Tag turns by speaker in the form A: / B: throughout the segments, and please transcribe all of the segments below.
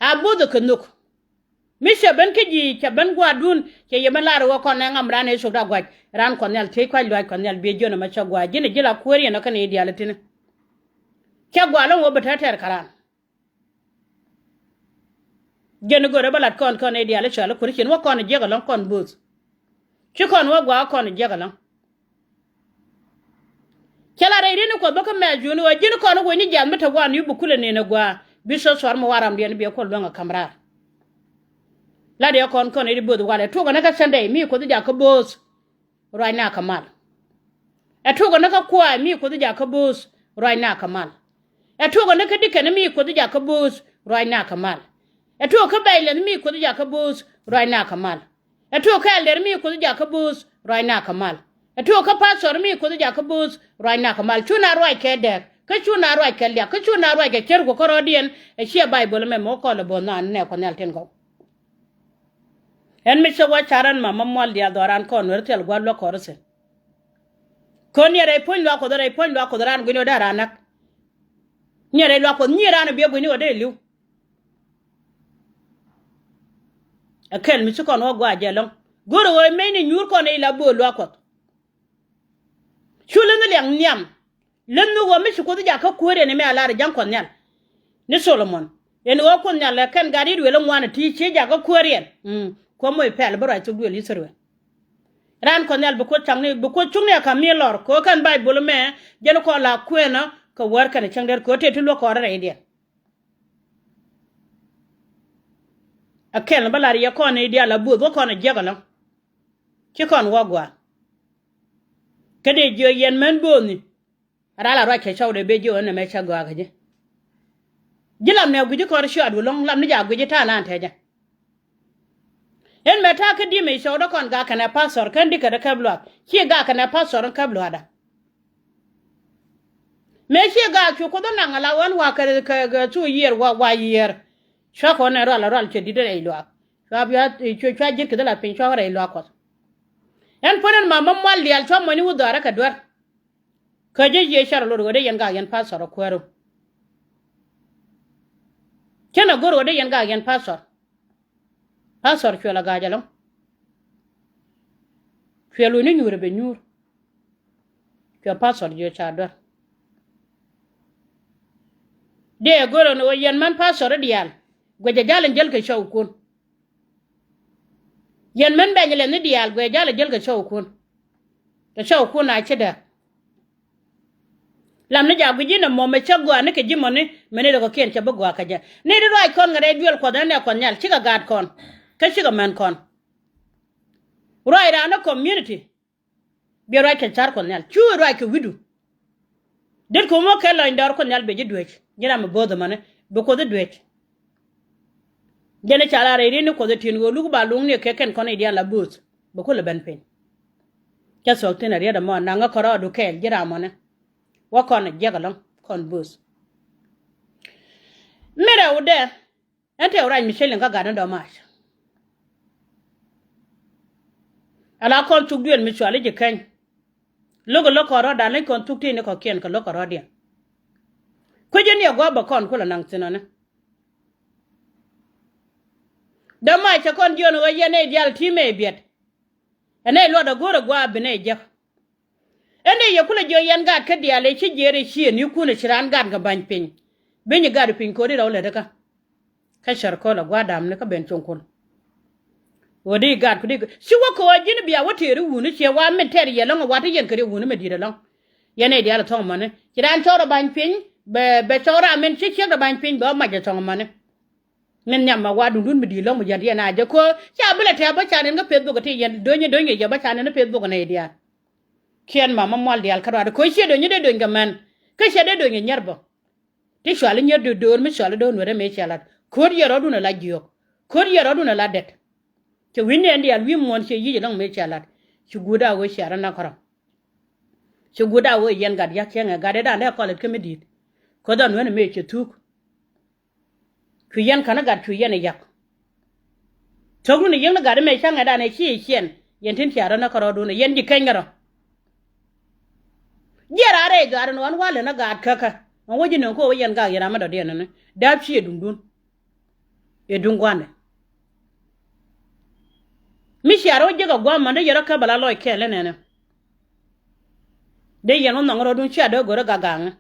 A: abudu kanuk misha ben kiji cha ben gwadun che yemala ro ko na ngam ran e so da gwaj ran ko nel te kwa lwa ko nel be jona ma cha gwa jine jila kori na kan idi alatin cha gwa lon wo batatar karan jene gore balat kon idi ala chala kuri chen wo kon je ga lon kon bus chi kon wo gwa kon je ga lon chala re ni ko baka me juni wo jine kon wo ni jam mata gwa ni bu kule ne na gwa biso swar mo waram den be ko longa kamra la de kon idi bodu wala to na ka sande mi ko ja ka bus roi na kamal atugo na ka kwa mi ko ja ka bus roi na kamal atugo na ka dikene mi ko ja ka bus roi na kamal atugo ka baile mi ko ja ka bus roi na kamal atugo ka ler mi ko ja ka bus roi na kamal atugo ka pasor mi ko ja ka bus roi na kamal chuna roi ke der ka chuna roi ke lia ka chuna roi ke cher ko korodien e shia bible me mo ko le bona ne ko nel ten go en mi se wa charan mama mol dia doran kon wertel gwallo korse kon yere pon lo ko doran gino daranak nyere lo ko nyira na be gino de liu akel mi se kon o gwa jelon goro wo me ni nyur kon e la bo lo ko chulen liang nyam len no wo mi se ko ja ka kore ne me ala jan kon nyal ni solomon en wo kon nyal kan gadi wele mwana ti che ja ka kore ko moy pel bara to duel isirwe ran ko nel bu ko changni bu ko chungni ka mi lor ko kan bible me jeno ko la kwena ko war kan changder ko te tulo ko ra ide akel balari ya ko ne ide la bu ko na jegala ki kon wagwa kede jo yen men boni ara la ra ke chawde be jo na me chagwa gaje jilam ne guji ko rshu adu long lam ni ja guji ta nan teja en meta ka di me shodo kon ga kana pastor kan dika da kablo ki ga kana pastor kablo ada me ki ga ku ko don ngala wan wa ka 2 year wa year sha ko ne ral che di de lo ka biya chu cha jir ka da la pin sha re lo ko en ponen mama mal li al cho mani wu dara ka dwar ka je ye shar lo de yan ga yan pastor ko ro kena goro de yan ga yan pastor pastor chwela gajalo chwelu ni nyure be nyur chwa pastor je chador de goro no yen man pastor dial gweje jalen jel ke shawkun yen man banyele ni dial gweje jale jel ke shawkun to shawkun na chida lam ni jagu jina mo me chagwa ne ke jimone mene ko ken cha bagwa kaja ne ri rai kon ngare duel ko ne kon nyal chiga gad kon ka chiga man kon rai ra na community bi rai ke char kon nyal chu rai ke widu den ko mo ke la ndar kon nyal be jidwech jira me bodo mane be ko de dwech jene chala re ni ko de tin go lu ba lung ne ke ken kon idia la booth be ko le ben pen ka so tena ria da mo na nga koro du ke jira mo ne wa kon jegalon kon bus mera ude ente ora Michelle nga gadan do mas ala kon tugduen mi chwale je kan logo lokoro da ne kon tukti ne ko ken ko lokoro dia ko je ne gwa ba kon ko la nang tinone da mai cha kon jono wa ye ne dial time biet ene lo da goro gwa bene je ene ye kula jo yan gad ka diale chi jere chi ni kuna chiran gad ga ban pin benye gad pin ko ri rawle daga ka shar ko la gwadam ne ka ben chonkon wodi gad ku di si wo ko jini biya wote ri wunu che wa men ter ye long wa te yen kare wunu me di de long yene diale tong mane chiran choro ban pin be chora men chi chi ga ban pin ba ma je tong mane men nyama wa dundun me di long mo yandi na je ko cha bele te ba cha ne ga Facebook te yen donye je ba cha ne Facebook na dia kien mama mol dial karwa ko shedo nyede do ngaman ka shede do nyarbo ti shwale nyerdo do me shwale do wore me chalat kod yero do na la giyo kod yero do na la det ke winne ndi al wi mon che yi long me chalat ci guda wo shara na kara ci guda wo yen gad ya kenga gade da le ko le kemedit ko don wona me che tuk ku yen kana gad ku yen yak togru ni yen gad me changa da ne chi chen yen tin shara na kara do ne yen di kengara jerare garan wan wale na gad kaka an waji ne ko yen ga yara ma da de ne da fiye dundun e dungwane mi sharo jega gwa mande yara ka bala loy kele nene de yano nangro dun cha do goro gagang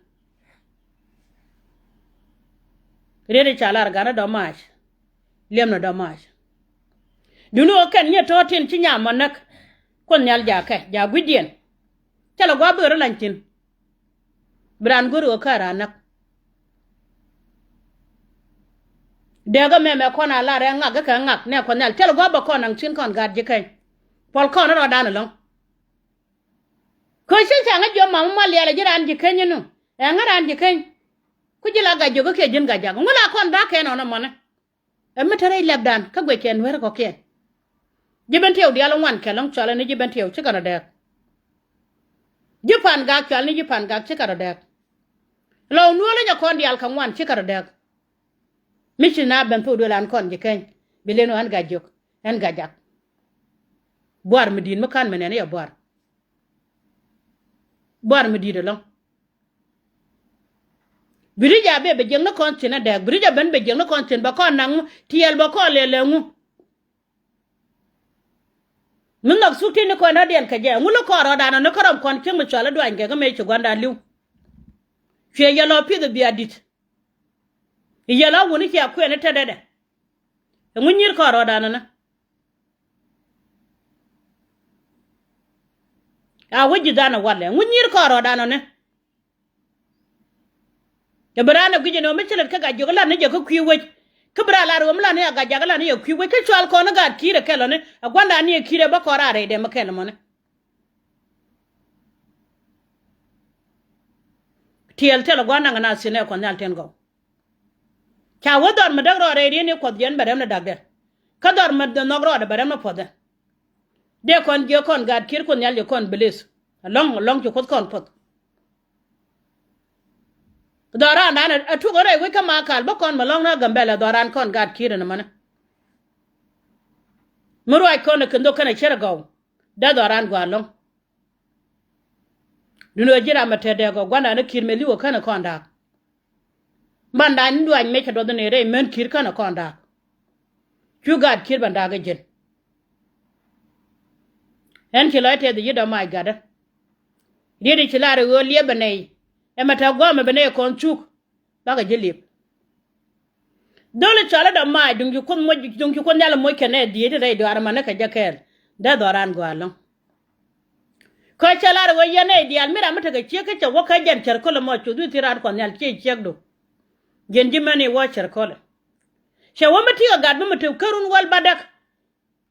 A: rede chalar gana do mach lemno do mach dunu ken nye to tin chi nya manak kon nyal ja ka ja gudien chala gwa bero lantin bran guru kara nak dega meme kona la re ngak ka ngak ne kon nyal chala gwa ba kon nang chin kon gad je kai pol kon ro dan long ko shin changa jo mam mal ya la jiran je kan yinu e ngaran je kan ku jila ga jogo ke jin ga jago ngula kon da ke no na mona e metare lebdan ka gwe ken wer ko ke jiben tew dia la wan ke long chala ni jiben tew chikara de jipan ga chal ni jipan ga chikara de lo nuole ja kon dial kan wan chikara de michina ben to do lan kon je kan bileno an ga jok an ga jak boar medin makan menene ya boar medide long birija be jeng na kon tina de birija ben be jeng na kon tin ba kon nang tiel ba ko lele ngu min nak sukti ni ko na den ka je ngu ko ro dana no karam kon tin mu chala do ange ga me ci gonda liu fe yalo pi de biadit yala woni ki akwe ne tedede ngu nyir ko ro dana na a waji dana wale ngu nyir ko ro dana ne ya barana guje no michelet ka ga jogla ne je ko kwi wej kabra la ro mla ne ga jagla ne kwi wej ke chwal ko na ga kire kelo ne agwanda ne kire ba ko rare de makelo mo ne tiel telo gwanda ngana sine ko nyal ten go cha wodor me dagro re ne ko jen barem na dagde ka dor me no gro de barem na pode de kon je kon ga kir ko nyal je kon belis long je ko kon pot doran na atu gore we kama kal ba kon malong na gambela doran kon gad kire na mana muru ay kon kendo kana chere gaw da doran gwalong duno jira mate de go gwana na kir meli wo kana kon da banda ndu an me do ne re men kir kana kon da chu gad kir banda ga jen en ki loite de yido my gada rede ki lare wo liebe nei e mata goma bene kon chuk baga jelip dole chala da mai dungi kon yala mo kene die de do armane ka jakel da doran gwalon ko chala ro yene dial mira mata ga cheke cha waka jan charkolo mo chudu tirar kon yal che chekdo genji mane wo charkolo she wo mati ga gad mutu karun wal badak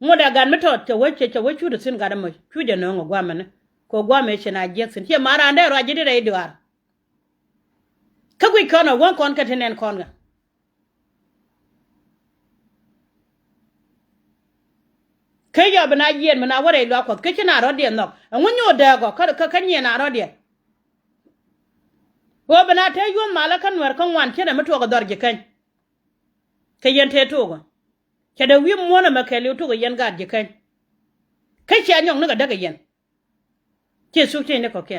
A: mo da gad mutu cha wachu da sin gada mo chuje no ngo gwamane ko gwame che na jeksin che mara ande ro ajidi re diwar kagui kono won kon katenen konga kaya bana yen mana wore lo ko kina rodien no ngunyo dago ka kanye na rodien wo bana te yon malakan war kan wan kina muto ga dorje kan kayen te to go ke da wi mo na makale to go yen ga je kan kai ci anyong no ga daga yen ke su ke ne ko ke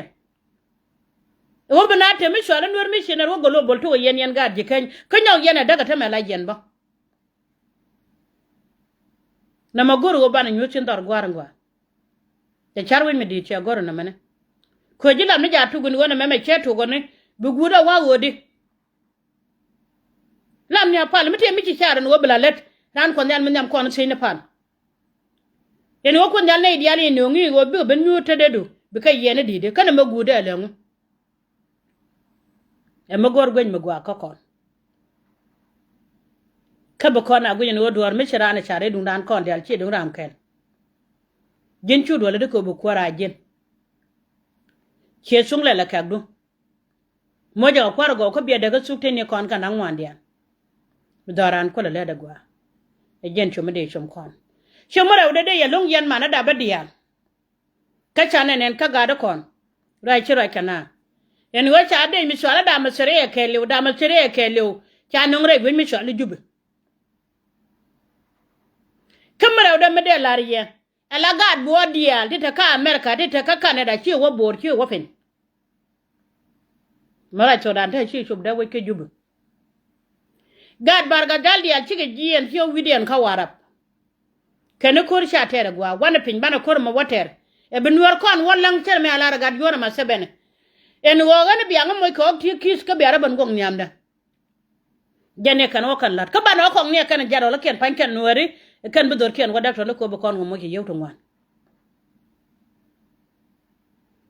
A: wo bana te mi shwala nur mi shenar wo golo bol to yen ga je kan kanyo yen daga ta mala yen ba na magoro go bana nyuchin dor gwarngwa te charwin mi di che goro na mane ko jila mi ja tugun wona meme che to gone buguda wa wodi lam ni apal mi te mi ci charan wo blalet ran ko nyal mi nyam ko no sine pan en wo ko nyal ne di ali no ngi wo bi ben nyute de do bi kay yene di de kana maguda lengu e magor gwen magwa ko kon kaba kona guyen wo duwar mi chirana chare dung dan kon dal chi dung ram ken jin chu dole de ko bu kwara jin che sung le la kagdu moja kwara go ko biya daga sukte ni kon kan an wandiya doran ko le da gwa e jen chu mede chum kon che mara ude de ya long yan mana da badiya ka chane nen ka ga da kon rai chi rai kana en wo cha de mi swala da ma sere ke le da ma sere ke le cha nong re mi swala jube kamara da mede lariye alaga bodia dita ka America dita ka Canada chi wo bor chi wo fen mara chodan ta chi chub da we ke jubu gad barga dal dial chige jien fio widian ka warap kene kor sha tere gwa wana pin bana kor ma water e benwar kon wallang tere me ala gad yona ma sebene en wo gane bianga moy ko ti kis ka biara ban gong nyamda jane kan o kan lat ka bana ko ne kan jaro la ken pan ken nuari kan bedor ken wada to ko be kon mo ki yewto ngwan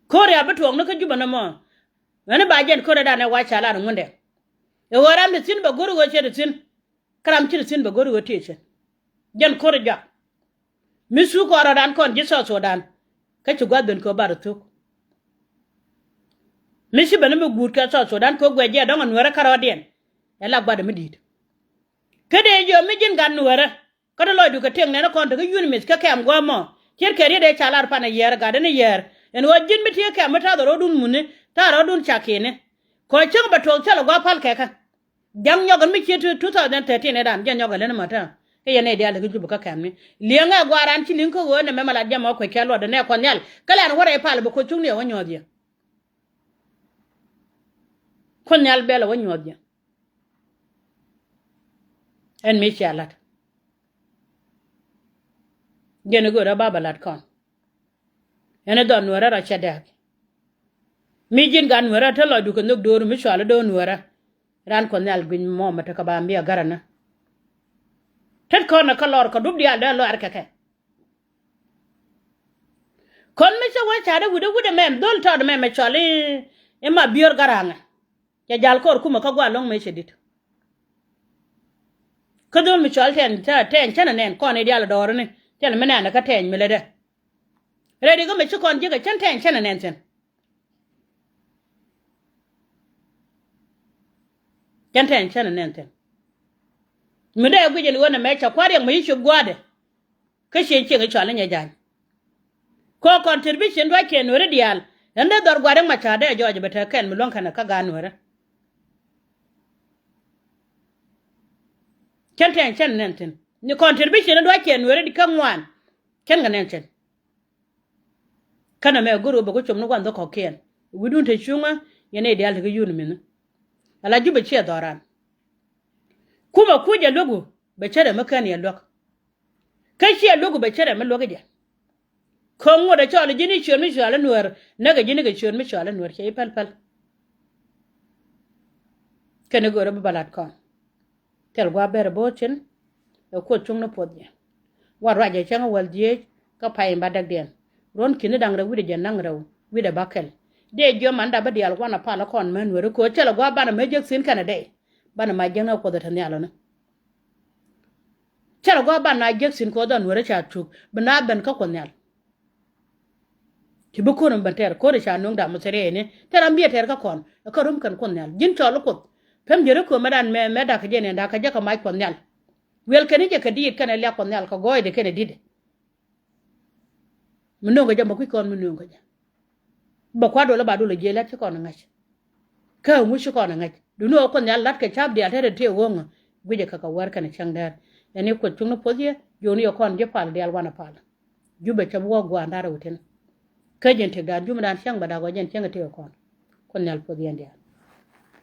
A: kore abetong no ka juba na mo ngane ba jen kore da ne wa chala na munde e waram de sin ba goru wo che de sin karam chi de sin ba goru wo te che jen kore ja misu ko ara dan kon jiso so dan ka ci gwadon ko bar to misi bana me gut ka so dan ko gweje don an wara karo den ela gwada mi dit kede yo mi jin gan wara ko do loy du ka teng ne na kon to yun mis ka kam go mo cer kere de chalar pana yer ga de ne yer en wajin mi tie kam ta do dun munne ta ro dun chakene ko chang ba to chala go pal ka ka jam nyogan mi chetu 2013 ne dan jan nyogan le na mata ke yene dia le jubu ka kam ni lianga gwaran ci lin ko wona me mala jam ko ke lo de ne ko nyal kala an wara pal ba ko chungni wo nyodya ko nyal bela wo nyodya en mi chalat gene go ra babalat kon ene don wara ra chadak mi jin gan wara ta lo du ko nok do mi shala do wara ran ko nyal gwin mo mata ka ba mi garana tet ko na kalor ko dub dia da lo arkake kon mi se wa chada wude mem dol ta mem me chali e ma bior garanga ya jal kor kuma ka gwa long me chedit ko dol mi chal ten chana nen ko ne dia la dor ne ten me na ka ten mi le de redi go me chu kon jiga ten chana nen ten chana nen ten mi da guje ni wona me cha kware mi shu gwade ka she che ga chala nya jan ko contribution do ke no redial ande dor gwade ma cha da joje beta ken mi lon kana ka ga no ra chana nen ten ni contribution do ke no redi kan wan ken ga nen ten kana me guru ba ko chum no gwando ko ken widun te chunga yene ideal ga yunu min ala jube che doran kuma kuje lugu be chere makani ya lok kai shi lugu be chere me loge je kongo da chole jini chon mi shala nuer naga jini ga chon mi shala nuer che pal kene gore ba balat kon tel gwa bere bochen e ko chung no podje war waje changa wal die ka pay mbadak den ron kini dang ra wide je nang raw wide bakel de jo manda ba dial wana pala kon men were ko tel gwa bana me jek sin kana de bana ma janga ko da tan yalo na chala go bana jeksin ko don wore cha chuk bana ben ka ko nyal tibu ko rum banter ko re cha nong da mo sere ne tera mbiye ter ka kon ka rum kan kon nyal jin cholo ko pem jere ko madan me da ka jene da ka jaka mai kon nyal wel kan je ka di kan le kon nyal ka goy de ken dide muno ga jamba ku kon muno ga ba kwa do la ba do le je la ci kon ngach ka mu shi kon ngach du no kon nyal lat ka chab dia tere te wonga guje ka ka war kan changdar yani ko tungno podie joni yo kon je pal dial wana pal jube chabuwa gwa ndara wuten kajen te ga jumdan chang bada go jen changa te kon nyal podie ndia